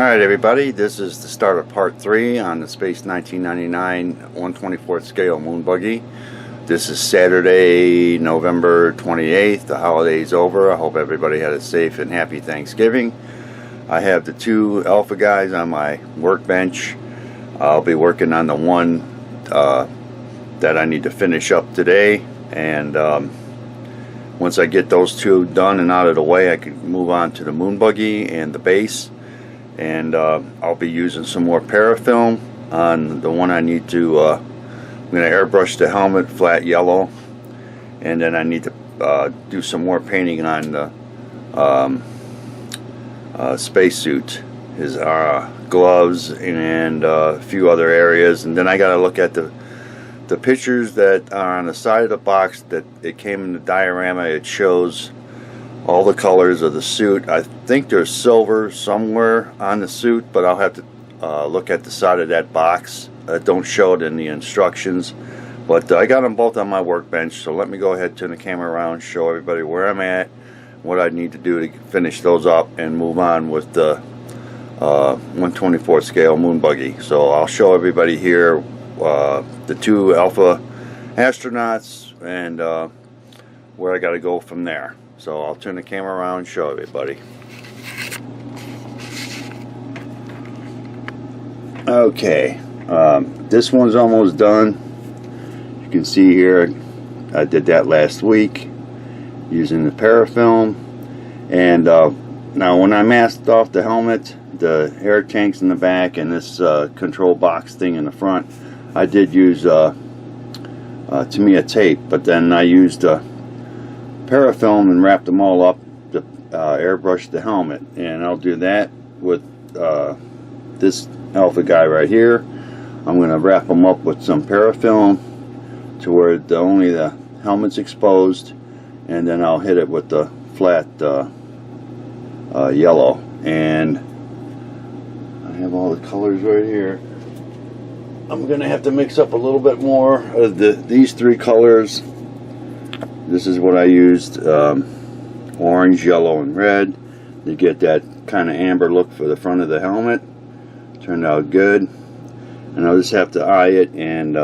Alright everybody, this is the start of part 3 on the Space 1999 1/24th scale moon buggy. This is Saturday, November 28th. The holiday's over. I hope everybody had a safe and happy Thanksgiving. I have the two alpha guys on my workbench. I'll be working on the one that I need to finish up today, and once I get those two done and out of the way, I can move on to the moon buggy and the base. And I'll be using some more parafilm on the one I need to, I'm going to airbrush the helmet flat yellow, and then I need to do some more painting on the spacesuit, his gloves, and a few other areas. And then I got to look at the pictures that are on the side of the box that it came in the diorama. It shows all the colors of the suit. I think there's silver somewhere on the suit, but I'll have to look at the side of that box. Don't show it in the instructions, but I got them both on my workbench. So let me go ahead, turn the camera around, show everybody where I'm at, what I need to do to finish those up, and move on with the 1/24th scale moon buggy. So I'll show everybody here the two alpha astronauts and where I got to go from there. So I'll turn the camera around and show everybody. Okay, this one's almost done. You can see here I did that last week using the parafilm. And now when I masked off the helmet, the air tanks in the back, and this control box thing in the front, I did use Tamiya tape, but then I used parafilm and wrap them all up to airbrush the helmet. And I'll do that with this alpha guy right here. I'm going to wrap them up with some parafilm to where only the helmet's exposed, and then I'll hit it with the flat yellow. And I have all the colors right here. I'm going to have to mix up a little bit more of these three colors. This is what I used, orange, yellow, and red, to get that kind of amber look for the front of the helmet. Turned out good. And I'll just have to eye it and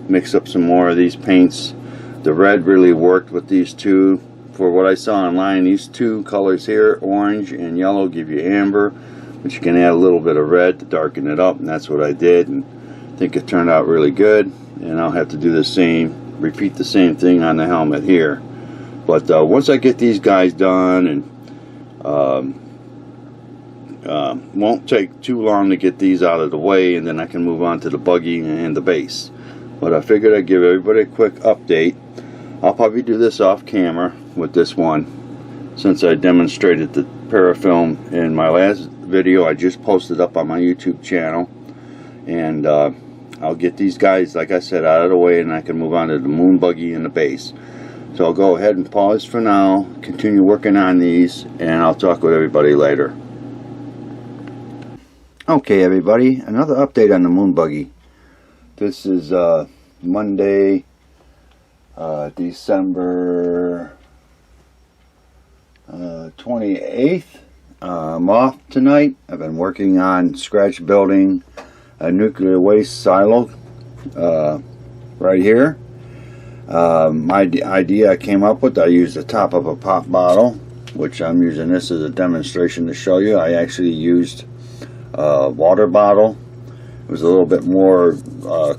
mix up some more of these paints. The red really worked with these two. For what I saw online, these two colors here, orange and yellow, give you amber, but you can add a little bit of red to darken it up, and that's what I did, and I think it turned out really good. And I'll have to do the same, repeat the same thing on the helmet here. But once I get these guys done, and won't take too long to get these out of the way, and then I can move on to the buggy and the base. But I figured I'd give everybody a quick update. I'll probably do this off camera with this one, since I demonstrated the parafilm in my last video I just posted up on my YouTube channel. And I'll get these guys, like I said, out of the way, and I can move on to the moon buggy and the base. So I'll go ahead and pause for now, continue working on these, and I'll talk with everybody later. Okay everybody, another update on the moon buggy. This is Monday, December 28th. I'm off tonight. I've been working on scratch building a nuclear waste silo right here. My idea I came up with, I used the top of a pop bottle, which I'm using this as a demonstration to show you. I actually used a water bottle. It was a little bit more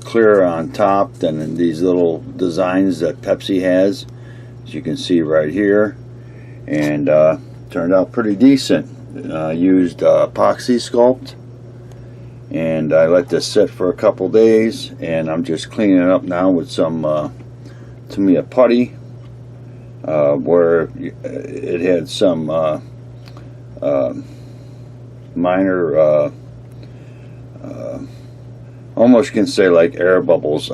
clear on top than these little designs that Pepsi has, as you can see right here. And turned out pretty decent. Used epoxy sculpt, and I let this sit for a couple days, and I'm just cleaning it up now with some Tamiya putty, where it had some minor almost can say like air bubbles.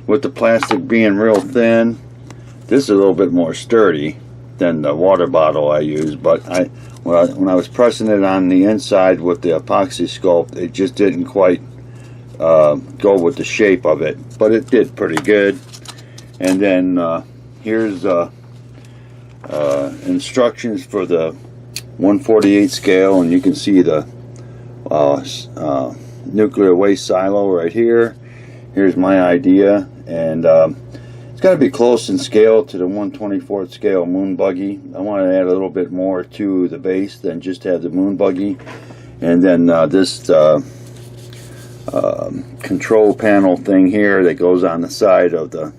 With the plastic being real thin, this is a little bit more sturdy than the water bottle I used, but when I was pressing it on the inside with the epoxy sculpt, it just didn't quite go with the shape of it, but it did pretty good. And then here's instructions for the 1/48 scale, and you can see the nuclear waste silo right here. Here's my idea, and it's got to be close in scale to the 1/24th scale moon buggy. I want to add a little bit more to the base than just have the moon buggy. And then this control panel thing here that goes on the side of the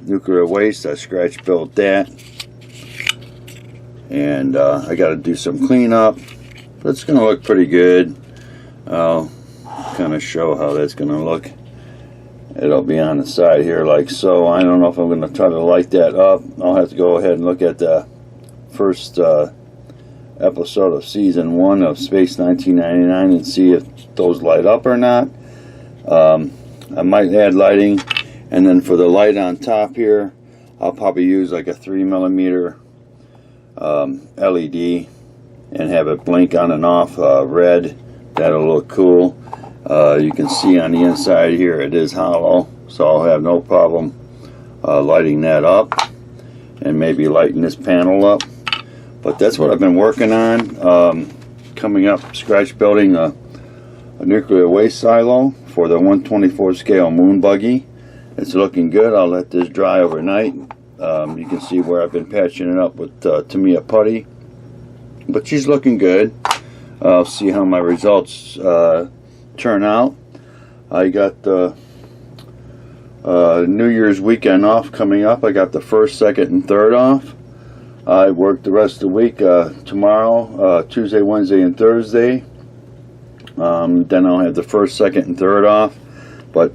nuclear waste, I scratch built that. And I got to do some cleanup, but it's going to look pretty good. I'll kind of show how that's going to look. It'll be on the side here like so. I don't know if I'm going to try to light that up. I'll have to go ahead and look at the first episode of season 1 of Space 1999 and see if those light up or not. I might add lighting, and then for the light on top here, I'll probably use like a 3mm LED and have it blink on and off red. That'll look cool. You can see on the inside here it is hollow, so I'll have no problem lighting that up, and maybe lighting this panel up. But that's what I've been working on. Coming up, scratch building a nuclear waste silo for the 1/24 scale moon buggy. It's looking good. I'll let this dry overnight. You can see where I've been patching it up with Tamiya putty, but she's looking good. I'll see how my results turn out. I got the New Year's weekend off coming up. I got the 1st, 2nd, and 3rd off. I work the rest of the week tomorrow, Tuesday, Wednesday, and Thursday. Then I'll have the 1st, 2nd, and 3rd off. But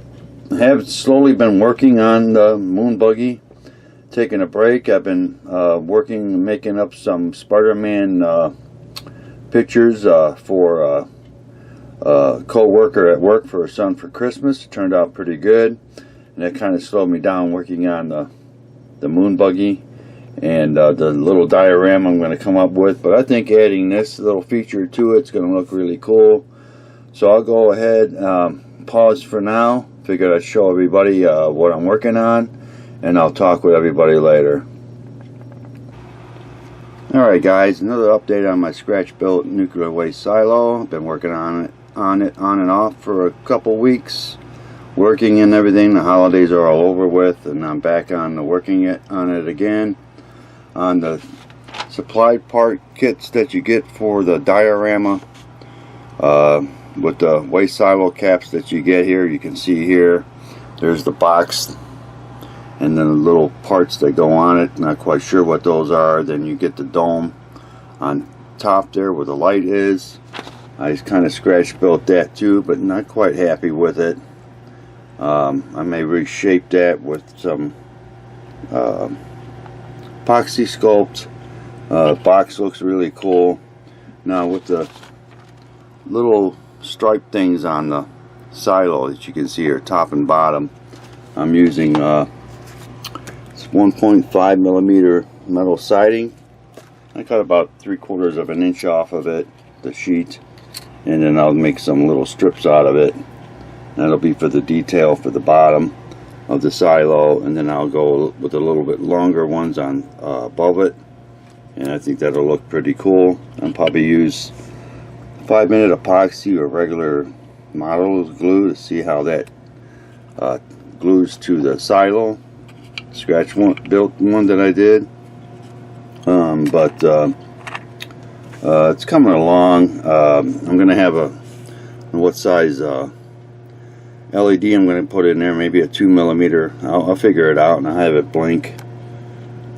I have slowly been working on the moon buggy, taking a break. I've been working, making up some Spider-Man pictures for a co-worker at work for her son for Christmas. It turned out pretty good, and that kind of slowed me down working on the moon buggy and the little diorama I'm going to come up with. But I think adding this little feature to it's going to look really cool. So I'll go ahead, pause for now. Figured I'd show everybody what I'm working on, and I'll talk with everybody later. Alright guys, another update on my scratch built nuclear waste silo. I've been working on it on and off for a couple weeks, working and everything. The holidays are all over with, and I'm back on the working on it again. On the supplied part kits that you get for the diorama, with the waste silo caps that you get here, you can see here there's the box and then the little parts that go on it. Not quite sure what those are. Then you get the dome on top there where the light is. I just kind of scratch built that too, but not quite happy with it. I may reshape that with some epoxy sculpt. Box looks really cool. Now with the little stripe things on the silo that you can see here, top and bottom, I'm using 1.5mm metal siding. I cut about 3/4 of an inch off of it, the sheet, and then I'll make some little strips out of it. That'll be for the detail for the bottom of the silo, and then I'll go with a little bit longer ones on above it, and I think that'll look pretty cool. I'll probably use 5-minute epoxy or regular model glue to see how that glues to the silo. Scratch built one that I did, but it's coming along. I'm gonna have what size LED I'm gonna put in there, maybe a 2mm. I'll figure it out, and I'll have it blink.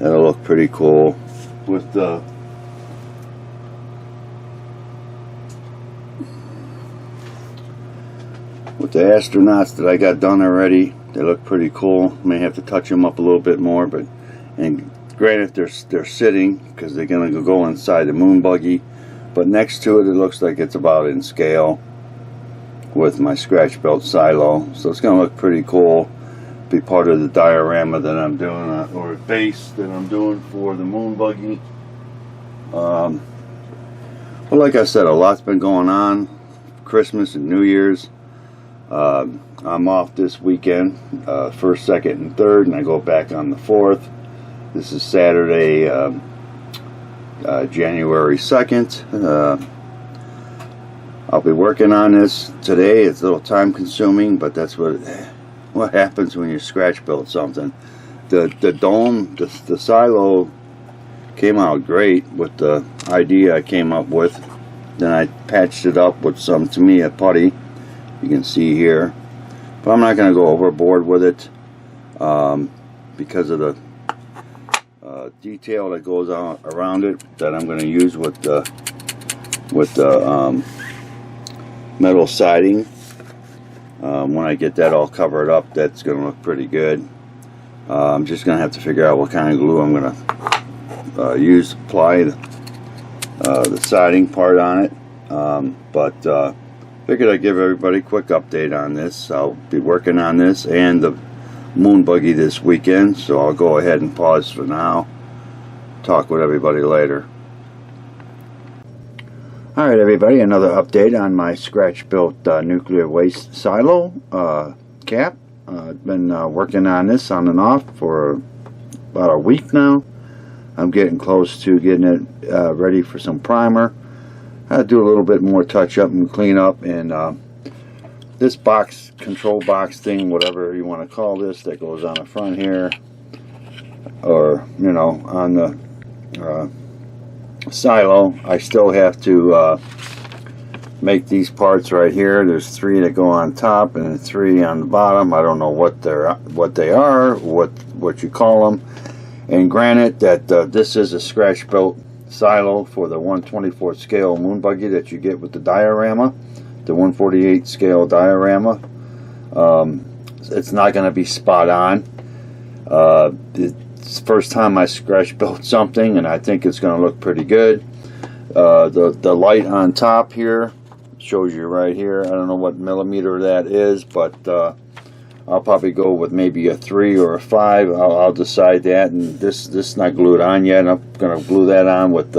That'll look pretty cool with the astronauts that I got done already. They look pretty cool. May have to touch them up a little bit more, but, and granted they're sitting because they're gonna go inside the moon buggy, but next to it, it looks like it's about in scale with my scratch built silo. So it's gonna look pretty cool. Be part of the diorama that I'm doing, or base that I'm doing for the moon buggy. Well, like I said, a lot's been going on. Christmas and New Year's. I'm off this weekend, 1st, 2nd, and 3rd, and I go back on the 4th. This is Saturday, January 2nd. I'll be working on this today. It's a little time consuming, but that's what happens when you scratch build something. The dome, the silo came out great with the idea I came up with. Then I patched it up with some, to me, a putty. You can see here. But I'm not going to go overboard with it because of the detail that goes on around it that I'm going to use with the metal siding. When I get that all covered up, that's going to look pretty good. I'm just going to have to figure out what kind of glue I'm going to use to apply the siding part on it. But figured I'd give everybody a quick update on this. I'll be working on this and the moon buggy this weekend, so I'll go ahead and pause for now. Talk with everybody later. Alright everybody, another update on my scratch built nuclear waste silo cap. I've been working on this on and off for about a week now. I'm getting close to getting it ready for some primer. I'll do a little bit more touch up and clean up, and this box, control box thing, whatever you want to call this, that goes on the front here, or you know, on the silo, I still have to make these parts right here. There's 3 that go on top and 3 on the bottom. I don't know what they are, what you call them. And granted that this is a scratch built silo for the 1/24 scale moon buggy that you get with the diorama, the 1/48 scale diorama. It's not going to be spot on. It's the first time I scratch built something, and I think it's going to look pretty good. The light on top here shows you right here. I don't know what millimeter that is, but I'll probably go with maybe a 3 or a 5. I'll decide that. And this is not glued on yet. I'm going to glue that on with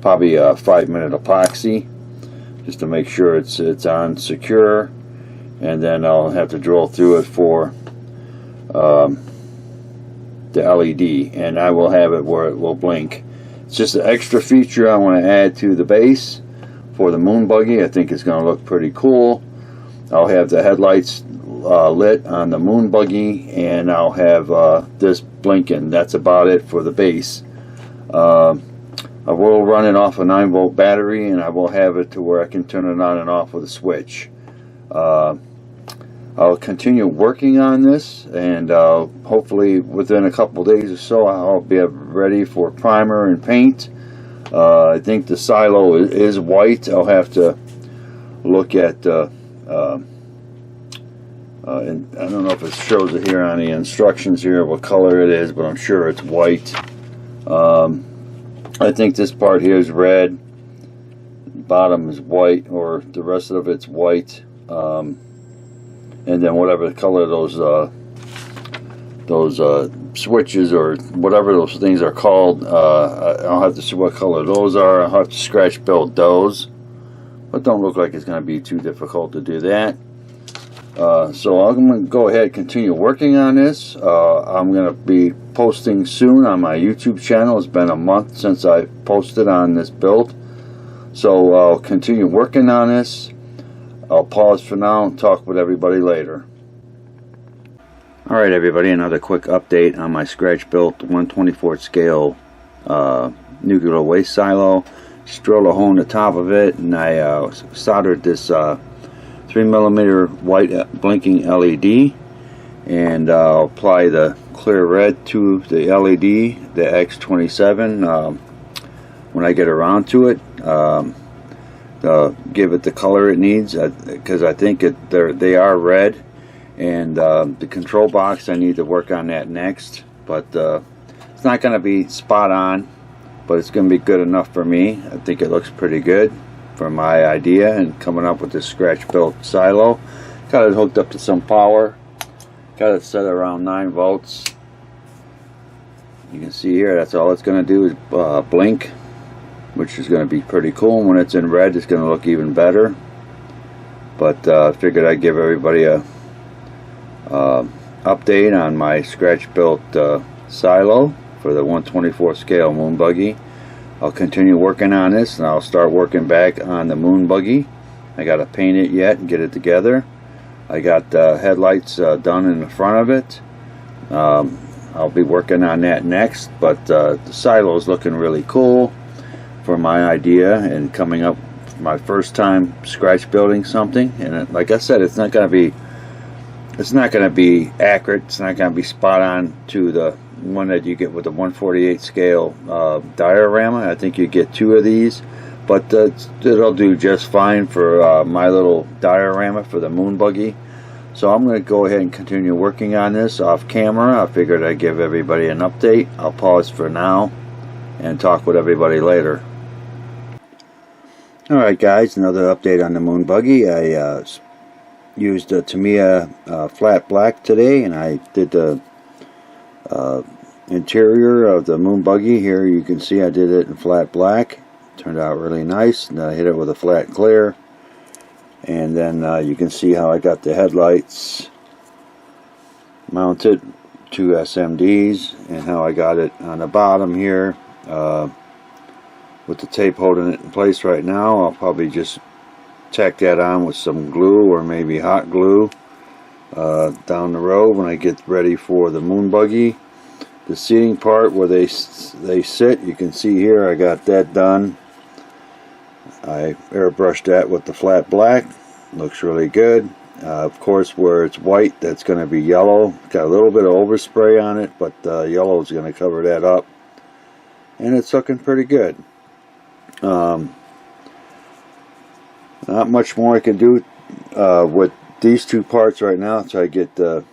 probably a 5-minute epoxy, just to make sure it's on secure. And then I'll have to drill through it for the LED, and I will have it where it will blink. It's just an extra feature I want to add to the base for the moon buggy. I think it's going to look pretty cool. I'll have the headlights lit on the moon buggy, and I'll have this blinking. That's about it for the base. I will run it off a 9-volt battery, and I will have it to where I can turn it on and off with a switch. I'll continue working on this, and hopefully within a couple days or so I'll be ready for primer and paint. I think the silo is white. I'll have to look at and I don't know if it shows it here on the instructions here what color it is, but I'm sure it's white. I think this part here is red, bottom is white, or the rest of it's white, and then whatever the color those switches or whatever those things are called, I'll have to see what color those are. I'll have to scratch build those, but don't look like it's going to be too difficult to do that. So I'm going to go ahead and continue working on this. I'm going to be posting soon on my YouTube channel. It's been a month since I posted on this build, so I'll continue working on this. I'll pause for now and talk with everybody later. Alright everybody, another quick update on my scratch built 1/24 scale nuclear waste silo. Just drilled a hole in the top of it, and I soldered this 3mm white blinking LED, and I'll apply the clear red to the LED, the X27, when I get around to it. Give it the color it needs, because I think they are red. And the control box, I need to work on that next, but it's not going to be spot on, but it's going to be good enough for me. I think it looks pretty good for my idea and coming up with this scratch built silo. Got it hooked up to some power, got it set around 9 volts. You can see here, that's all it's going to do is blink, which is going to be pretty cool. When it's in red, it's going to look even better. But I figured I'd give everybody a update on my scratch built silo for the 1/24 scale moon buggy. I'll continue working on this, and I'll start working back on the moon buggy I got to paint it yet and get it together. I got headlights done in the front of it. I'll be working on that next, but the silo is looking really cool for my idea and coming up my first time scratch building something. And like I said, it's not going to be accurate. It's not going to be spot on to the one that you get with the 1/48 scale diorama. I think you get 2 of these, but it'll do just fine for my little diorama for the moon buggy. So I'm going to go ahead and continue working on this off camera. I figured I'd give everybody an update. I'll pause for now and talk with everybody later. Alright guys, another update on the moon buggy. I used a Tamiya flat black today, and I did the interior of the moon buggy. Here you can see I did it in flat black. Turned out really nice. And then I hit it with a flat clear, and then you can see how I got the headlights mounted, 2 SMDs, and how I got it on the bottom here with the tape holding it in place right now. I'll probably just tack that on with some glue or maybe hot glue down the road when I get ready for the moon buggy. The seating part where they sit, you can see here I got that done. I airbrushed that with the flat black. Looks really good. Of course, where it's white, that's going to be yellow. Got a little bit of overspray on it, but yellow is going to cover that up, and it's looking pretty good. Not much more I can do with these 2 parts right now until I get the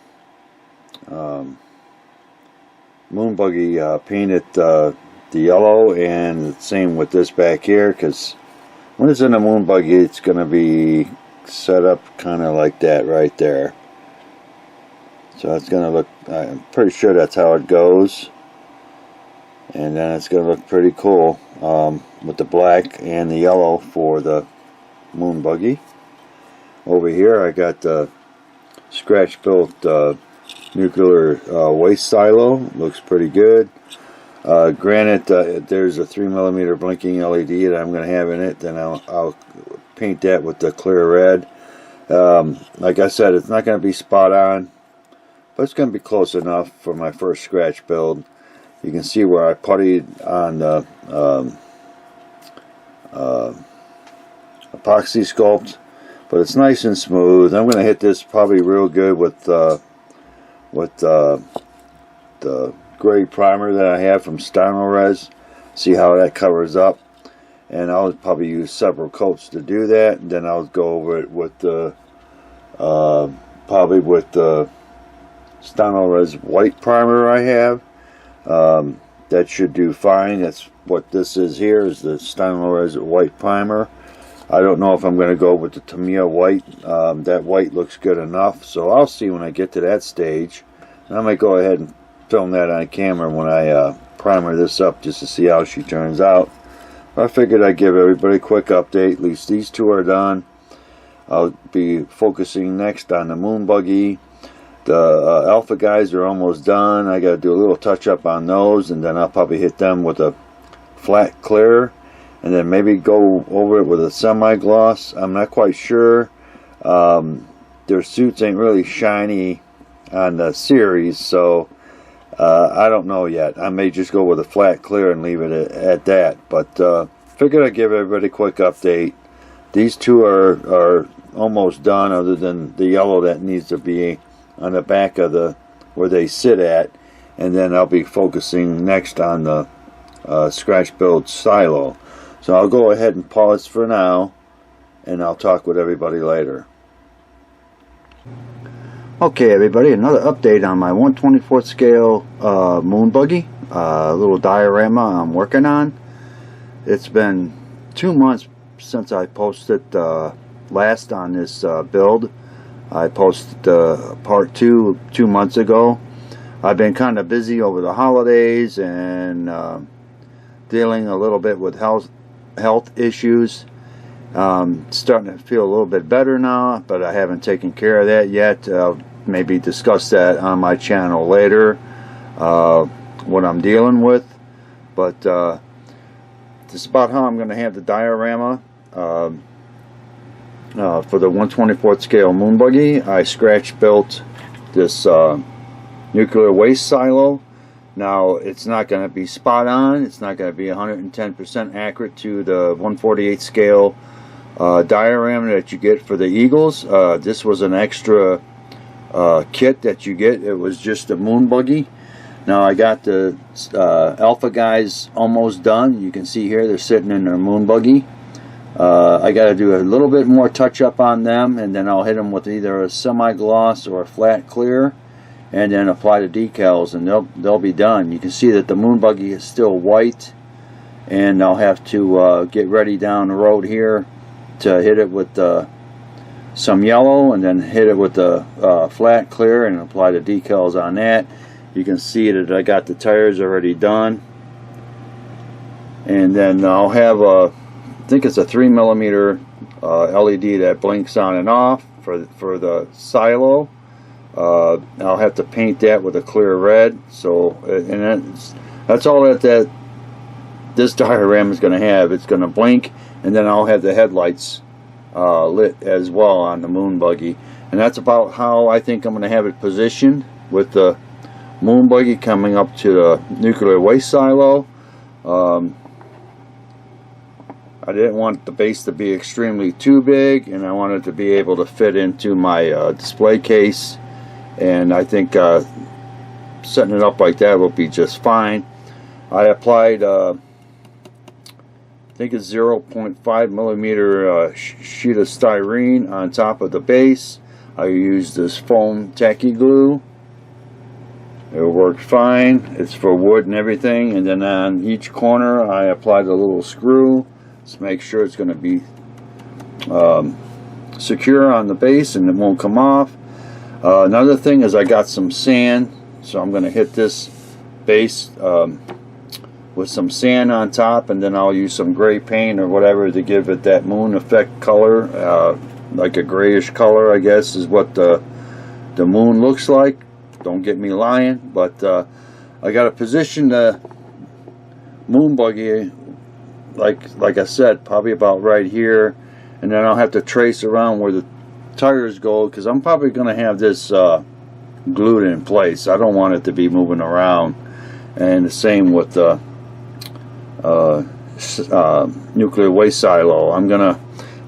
moon buggy painted the yellow, and the same with this back here, because when it's in a moon buggy it's going to be set up kind of like that right there. So it's going to look, I'm pretty sure that's how it goes, and then it's going to look pretty cool with the black and the yellow for the moon buggy. Over here I got the scratch built nuclear waste silo. Looks pretty good. Granted, there's a 3mm blinking LED that I'm going to have in it. Then I'll paint that with the clear red. Like I said, it's not going to be spot on, but it's going to be close enough for my first scratch build. You can see where I puttied on the epoxy sculpt, but it's nice and smooth. I'm going to hit this probably real good with the gray primer that I have from Stynorez. See how that covers up, and I'll probably use several coats to do that, and then I'll go over it with the probably with the Stynorez white primer I have. That should do fine. That's what this is here, is the Stynorez white primer. I don't know if I'm going to go with the Tamiya white. That white looks good enough, so I'll see when I get to that stage. And I might go ahead and film that on camera when I primer this up, just to see how she turns out. I figured I'd give everybody a quick update. At least these 2 are done. I'll be focusing next on the moon buggy. The alpha guys are almost done. I got to do a little touch up on those, and then I'll probably hit them with a flat clear, and then maybe go over it with a semi-gloss. I'm not quite sure. Their suits ain't really shiny on the series, so I don't know yet. I may just go with a flat clear and leave it at that, but figured I'd give everybody a quick update. These 2 are almost done, other than the yellow that needs to be on the back of the where they sit at, and then I'll be focusing next on the scratch build silo. So I'll go ahead and pause for now, and I'll talk with everybody later. Okay everybody, another update on my 1/24 scale moon buggy, little diorama I'm working on. It's been 2 months since I posted last on this build. I posted part 2 2 months ago. I've been kind of busy over the holidays and dealing a little bit with health issues. Starting to feel a little bit better now, but I haven't taken care of that yet. Maybe discuss that on my channel later, what I'm dealing with. But this is about how I'm going to have the diorama. for the 1/24th scale moon buggy, I scratch built this nuclear waste silo. Now, it's not going to be spot on. It's not going to be 110% accurate to the 1/48 scale diagram that you get for the Eagles. This was an extra kit that you get. It was just a moon buggy. Now, I got the alpha guys almost done. You can see here they're sitting in their moon buggy. I got to do a little bit more touch up on them, and then I'll hit them with either a semi-gloss or a flat clear, and then apply the decals, and they'll be done. You can see that the moon buggy is still white, and I'll have to get ready down the road here to hit it with some yellow, and then hit it with the flat clear and apply the decals on that. You can see that I got the tires already done, and then I'll have I think it's a 3mm LED that blinks on and off for the silo. I'll have to paint that with a clear red. So, and that's all that this diagram is going to have. It's going to blink, and then I'll have the headlights lit as well on the moon buggy. And that's about how I think I'm going to have it positioned, with the moon buggy coming up to the nuclear waste silo. I didn't want the base to be extremely too big, and I wanted to be able to fit into my display case, and I think setting it up like that will be just fine. I applied I think it's 0.5mm sheet of styrene on top of the base. I used this foam tacky glue. It worked fine. It's for wood and everything. And then on each corner I applied a little screw to make sure it's going to be secure on the base and it won't come off. Another thing is I got some sand, so I'm going to hit this base with some sand on top, and then I'll use some gray paint or whatever to give it that moon effect color, like a grayish color, I guess is what the moon looks like. Don't get me lying, but I got to position the moon buggy like I said, probably about right here, and then I'll have to trace around where the tires go, because I'm probably going to have this glued in place. I don't want it to be moving around. And the same with the nuclear waste silo. I'm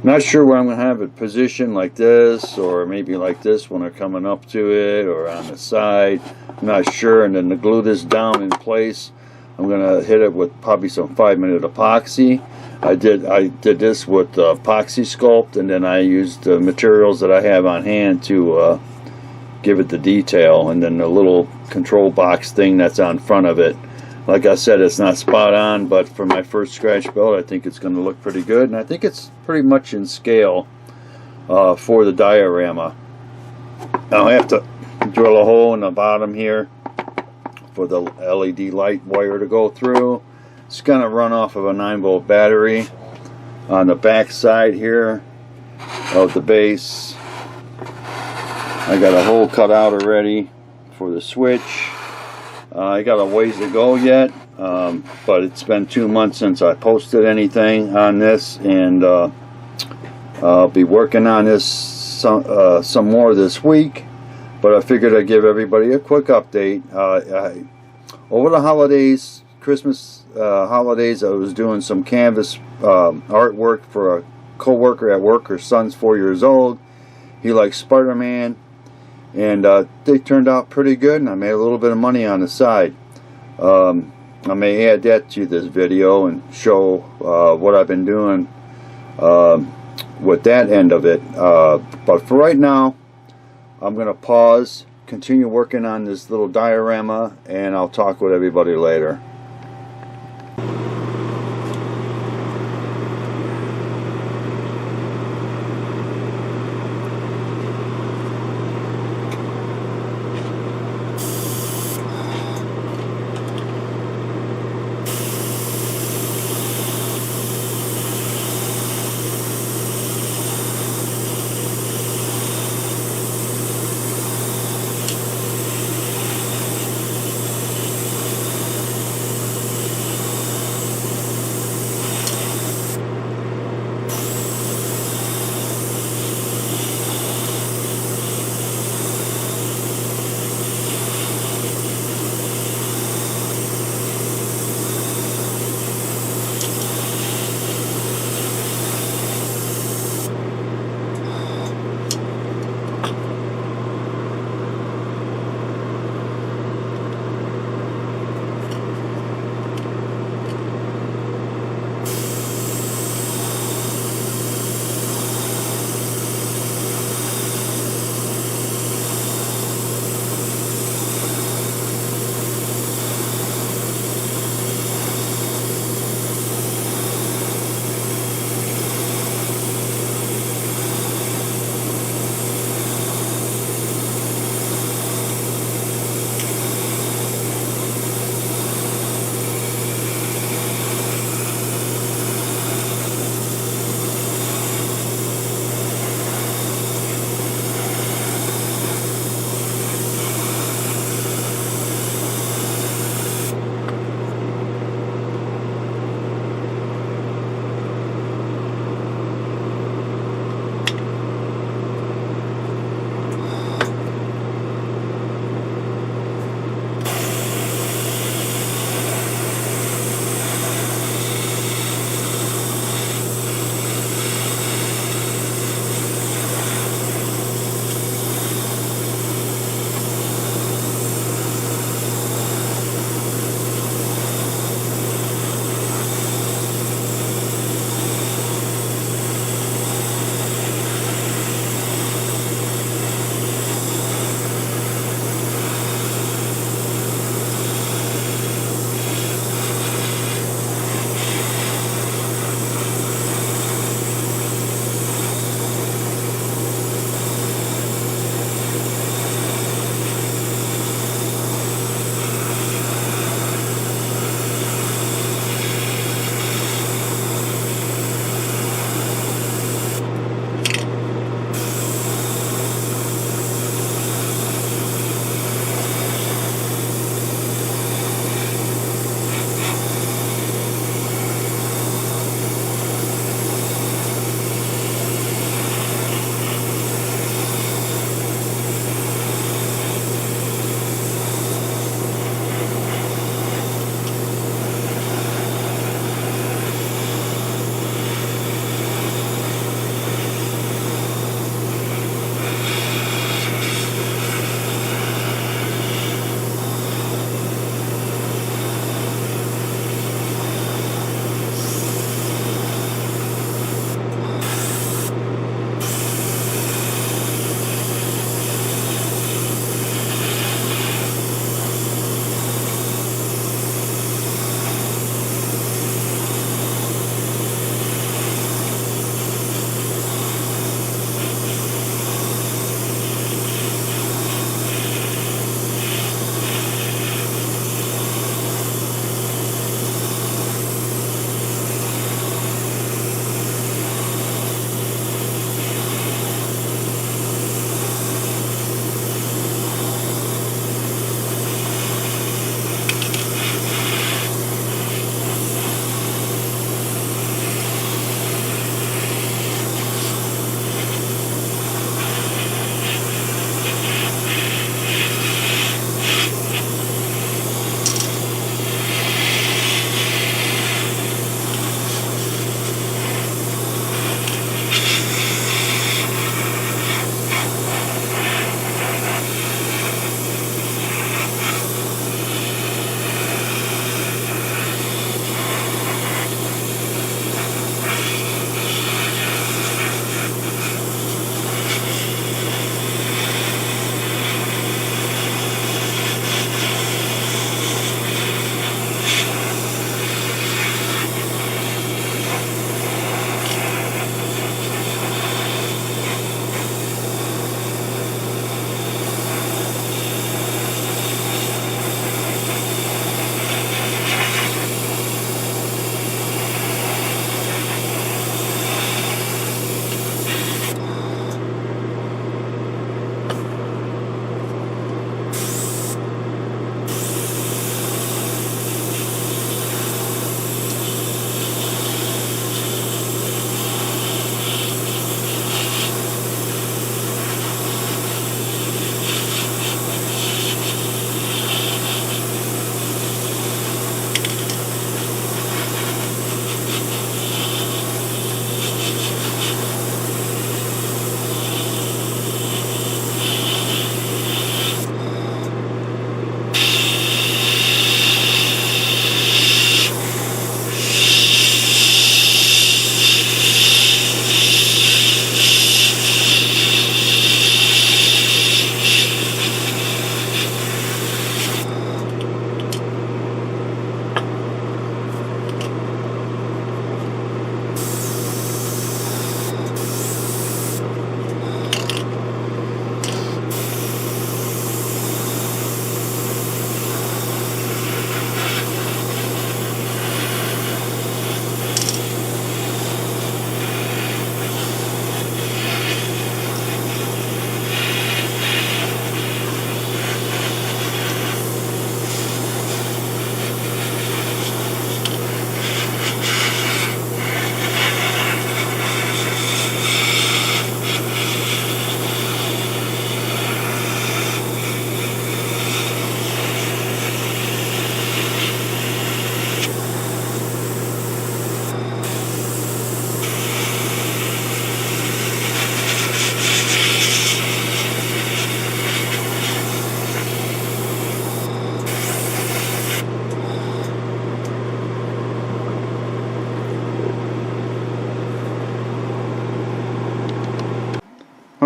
not sure where I'm going to have it positioned, like this, or maybe like this when they're coming up to it, or on the side. I'm not sure. And then to glue this down in place, I'm going to hit it with probably some 5-minute epoxy. I did this with epoxy sculpt, and then I used the materials that I have on hand to give it the detail, and then the little control box thing that's on front of it. Like I said, it's not spot on, but for my first scratch build, I think it's going to look pretty good, and I think it's pretty much in scale for the diorama. I'll have to drill a hole in the bottom here for the LED light wire to go through. It's going to run off of a 9-volt battery on the back side here of the base. I got a hole cut out already for the switch. I got a ways to go yet, but it's been 2 months since I posted anything on this, and I'll be working on this some more this week. But I figured I'd give everybody a quick update. Over the holidays, Christmas holidays, I was doing some canvas artwork for a co-worker at work. Her son's 4 years old. He likes Spider-Man, and they turned out pretty good, and I made a little bit of money on the side. I may add that to this video and show what I've been doing with that end of it. But for right now, I'm going to pause, continue working on this little diorama, and I'll talk with everybody later.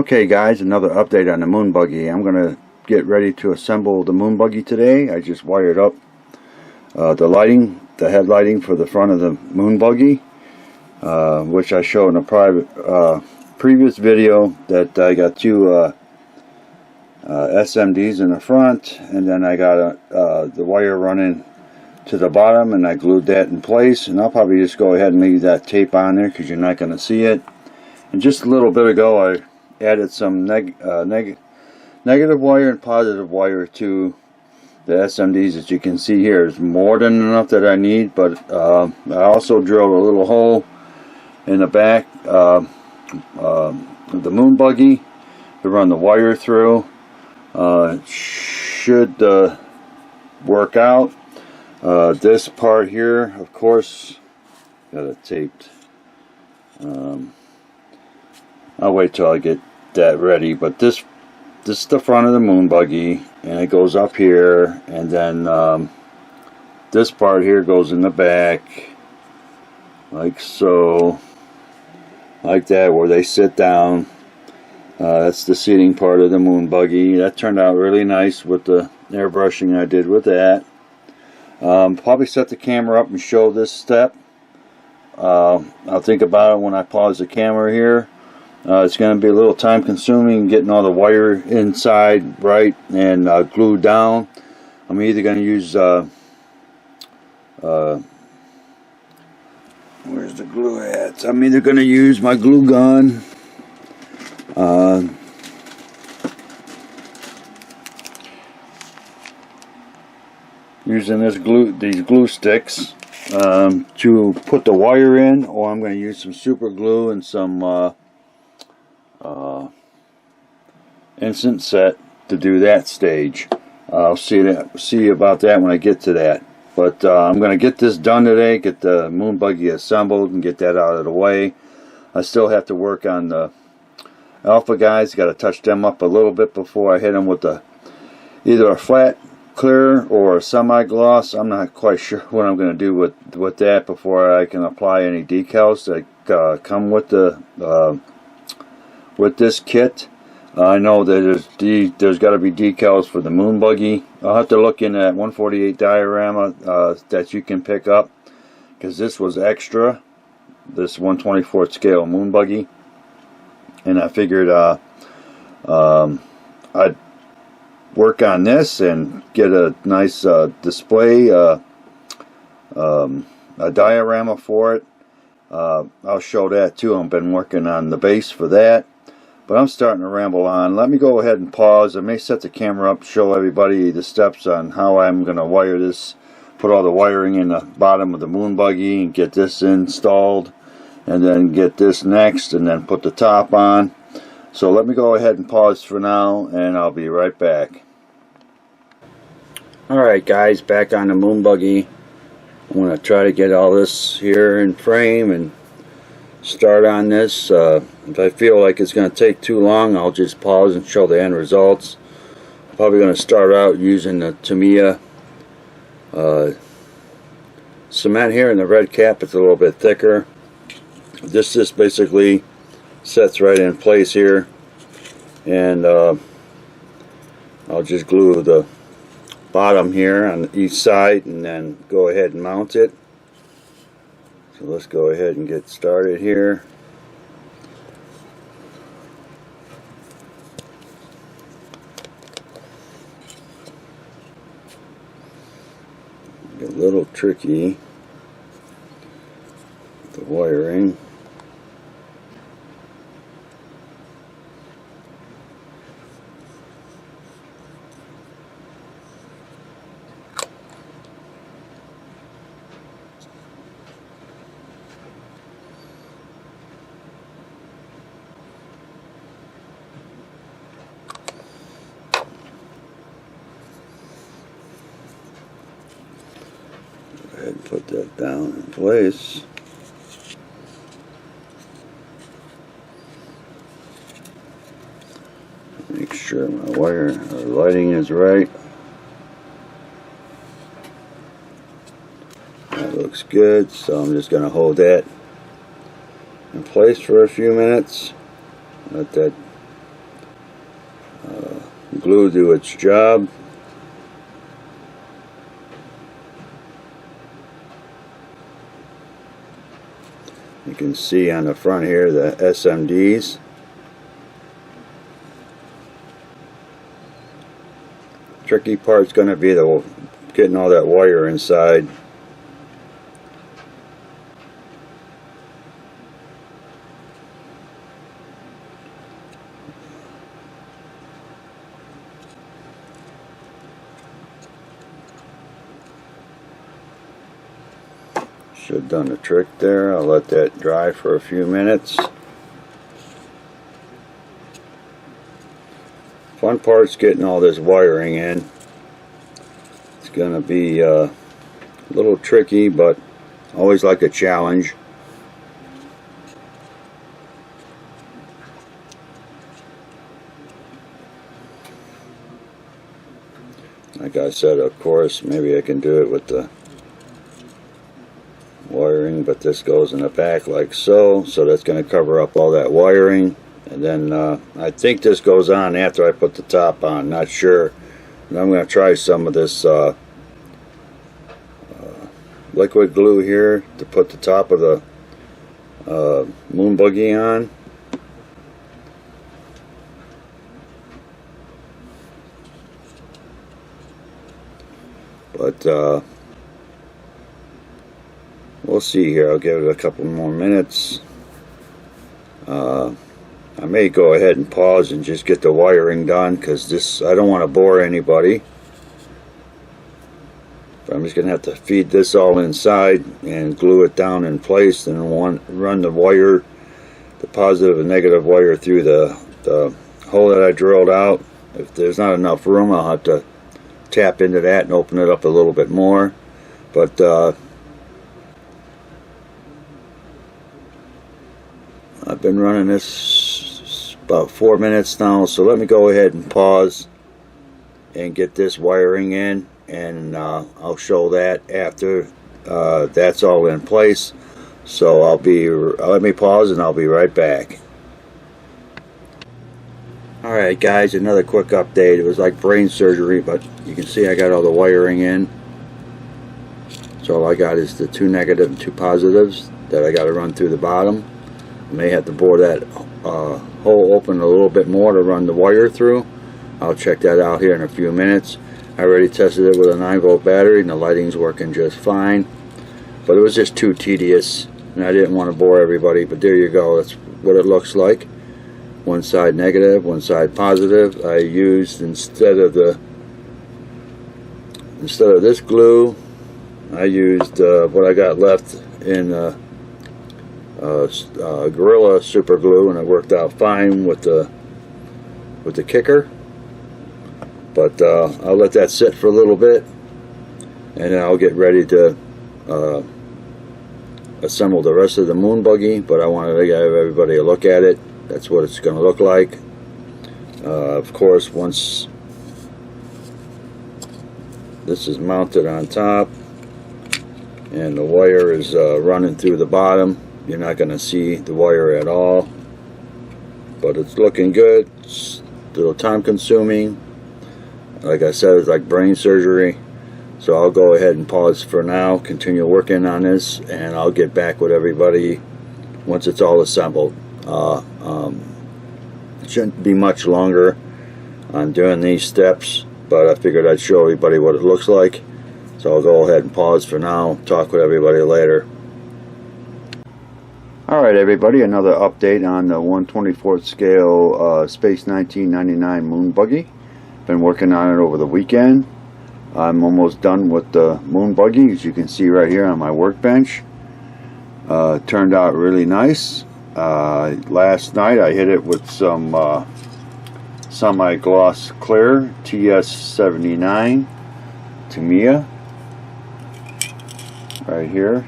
Okay guys, another update on the moon buggy. I'm going to get ready to assemble the moon buggy today. I just wired up the lighting, the head lighting for the front of the moon buggy, which I showed in a previous video that I got two SMDs in the front, and then I got the wire running to the bottom, and I glued that in place. And I'll probably just go ahead and leave that tape on there because you're not going to see it. And just a little bit ago I added some negative wire and positive wire to the SMDs. As you can see here, it's more than enough that I need, but I also drilled a little hole in the back of the moon buggy to run the wire through. It should work out. This part here, of course, got it taped. I'll wait till I get that ready, but this is the front of the moon buggy, and it goes up here, and then this part here goes in the back like so, like that, where they sit down. That's the seating part of the moon buggy. That turned out really nice with the airbrushing I did with that. Probably set the camera up and show this step. I'll think about it when I pause the camera here. It's going to be a little time consuming getting all the wire inside right and glued down. I'm either going to use where's the glue at? I'm either going to use my glue gun, using these glue sticks to put the wire in, or I'm going to use some super glue and some instant set to do that stage. I'll see about that when I get to that. But I'm going to get this done today, get the moon buggy assembled and get that out of the way. I still have to work on the alpha guys. Got to touch them up a little bit before I hit them with either a flat clear or a semi-gloss. I'm not quite sure what I'm going to do with that before I can apply any decals that come with with this kit. I know that there's got to be decals for the moon buggy. I'll have to look in that 148 diorama that you can pick up, because this was extra, this 1/24 scale moon buggy, and I figured I'd work on this and get a nice display, a diorama for it. I'll show that too. I've been working on the base for that. But I'm starting to ramble on. Let me go ahead and pause. I may set the camera up, show everybody the steps on how I'm going to wire this, put all the wiring in the bottom of the moon buggy and get this installed, and then get this next, and then put the top on. So let me go ahead and pause for now, and I'll be right back. Alright guys, back on the moon buggy. I'm going to try to get all this here in frame and start on this. If I feel like it's going to take too long, I'll just pause and show the end results. I'm probably going to start out using the Tamiya cement here, and the red cap is a little bit thicker. This just basically sets right in place here, and I'll just glue the bottom here on each side and then go ahead and mount it. So let's go ahead and get started here. A little tricky with the wiring. Go ahead and put that down in place. Make sure my lighting is right. That looks good, so I'm just going to hold that in place for a few minutes. Let that glue do its job. You can see on the front here the SMDs. Tricky part's going to be the getting all that wire inside. Should have done the trick there. I'll let that dry for a few minutes. Fun part's getting all this wiring in. It's going to be a little tricky, but always like a challenge. Like I said, of course, maybe I can do it with the wiring, but this goes in the back like so. So that's going to cover up all that wiring. And then I think this goes on after I put the top on. Not sure. And I'm going to try some of this liquid glue here to put the top of the moon buggy on. But we'll see here. I'll give it a couple more minutes. I may go ahead and pause and just get the wiring done, because this, I don't want to bore anybody. But I'm just going to have to feed this all inside and glue it down in place, and run the wire, the positive and negative wire, through the hole that I drilled out. If there's not enough room, I'll have to tap into that and open it up a little bit more. But I've been running this about 4 minutes now, so let me go ahead and pause and get this wiring in, and I'll show that after that's all in place. So let me pause and I'll be right back. Alright guys, another quick update. It was like brain surgery, but you can see I got all the wiring in. So all I got is the 2 negative and 2 positives that I got to run through the bottom. I may have to bore that hole open a little bit more to run the wire through. I'll check that out here in a few minutes. I already tested it with a 9-volt battery and the lighting's working just fine. But it was just too tedious and I didn't want to bore everybody. But there you go, that's what it looks like. One side negative, one side positive. I used, instead of this glue, I used what I got left in Gorilla super glue, and it worked out fine with the kicker. But I'll let that sit for a little bit, and then I'll get ready to assemble the rest of the moon buggy. But I wanted to give everybody a look at it. That's what it's going to look like. Of course, once this is mounted on top and the wire is running through the bottom, you're not going to see the wire at all. But it's looking good. It's a little time consuming. Like I said, it's like brain surgery. So I'll go ahead and pause for now, continue working on this, and I'll get back with everybody once it's all assembled. It shouldn't be much longer on doing these steps, but I figured I'd show everybody what it looks like. So I'll go ahead and pause for now, talk with everybody later. Alright everybody, another update on the 1/24th scale Space 1999 moon buggy. Been working on it over the weekend. I'm almost done with the moon buggy, as you can see right here on my workbench. Turned out really nice. Last night I hit it with some semi-gloss clear TS79 Tamiya right here,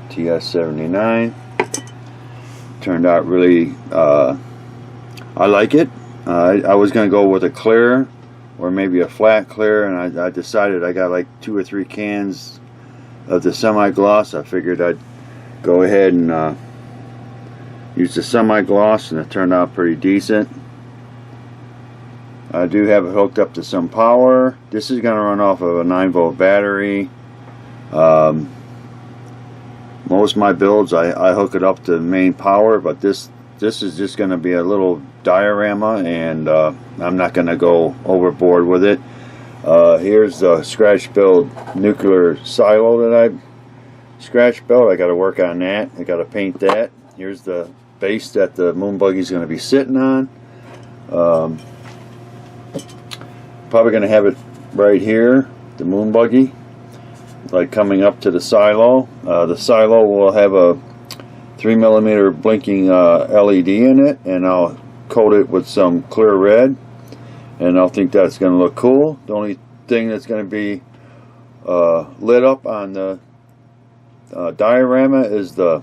TS79. Turned out really, I like it. I was going to go with a clear or maybe a flat clear, and I decided I got like 2 or 3 cans of the semi-gloss. I figured I'd go ahead and use the semi-gloss, and it turned out pretty decent. I do have it hooked up to some power. This is going to run off of a 9-volt battery. Most of my builds I hook it up to main power, but this is just going to be a little diorama, and I'm not going to go overboard with it. Here's the scratch build nuclear silo that I scratch built. I got to work on that. I got to paint that. Here's the base that the moon buggy is going to be sitting on. Probably going to have it right here, the moon buggy, like coming up to the silo. The silo will have a 3mm blinking LED in it, and I'll coat it with some clear red, and I'll think that's going to look cool. The only thing that's going to be lit up on the diorama is the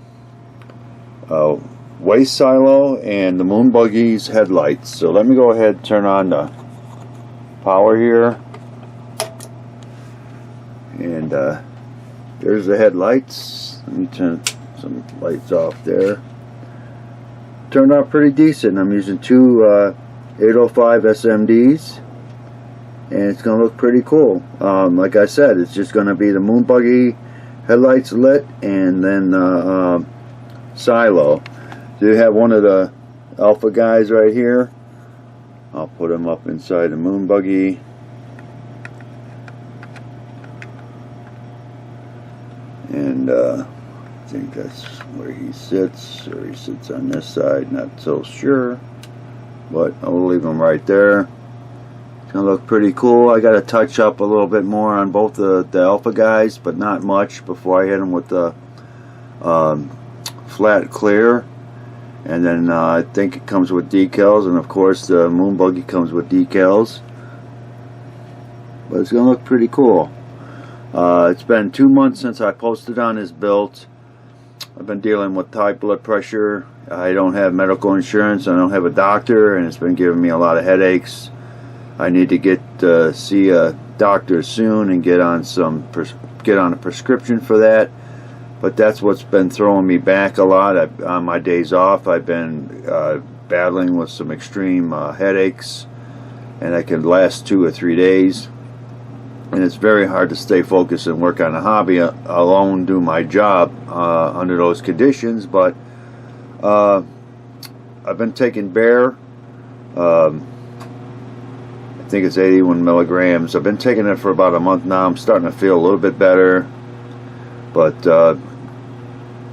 waste silo and the moon buggy's headlights. So let me go ahead and turn on the power here, and there's the headlights. Let me turn some lights off there. Turned out pretty decent. I'm using two 805 SMDs, and it's gonna look pretty cool. Like I said, it's just gonna be the moon buggy headlights lit, and then silo. So you have one of the alpha guys right here. I'll put him up inside the moon buggy. And I think that's where he sits, or he sits on this side, not so sure, but I'll leave him right there. It's gonna look pretty cool. I gotta touch up a little bit more on both the alpha guys, but not much, before I hit them with the flat clear. And then I think it comes with decals, and of course the moon buggy comes with decals. But it's gonna look pretty cool. It's been 2 months since I posted on this build. I've been dealing with high blood pressure. I don't have medical insurance. I don't have a doctor, and it's been giving me a lot of headaches. I need to get see a doctor soon and get on a prescription for that. But that's what's been throwing me back a lot. On my days off, I've been battling with some extreme headaches, and that can last 2 or 3 days. And it's very hard to stay focused and work on a hobby alone, do my job under those conditions. But I've been taking Bear. I think it's 81 milligrams. I've been taking it for about a month now. I'm starting to feel a little bit better, but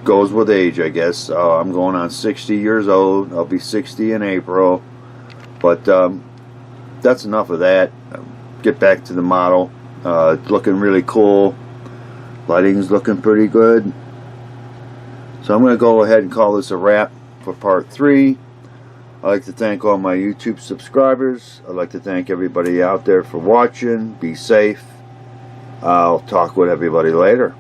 goes with age, I guess. I'm going on 60 years old. I'll be 60 in April. But that's enough of that. Get back to the model. It's looking really cool. Lighting's looking pretty good. So I'm going to go ahead and call this a wrap for part 3. I'd like to thank all my YouTube subscribers. I'd like to thank everybody out there for watching. Be safe. I'll talk with everybody later.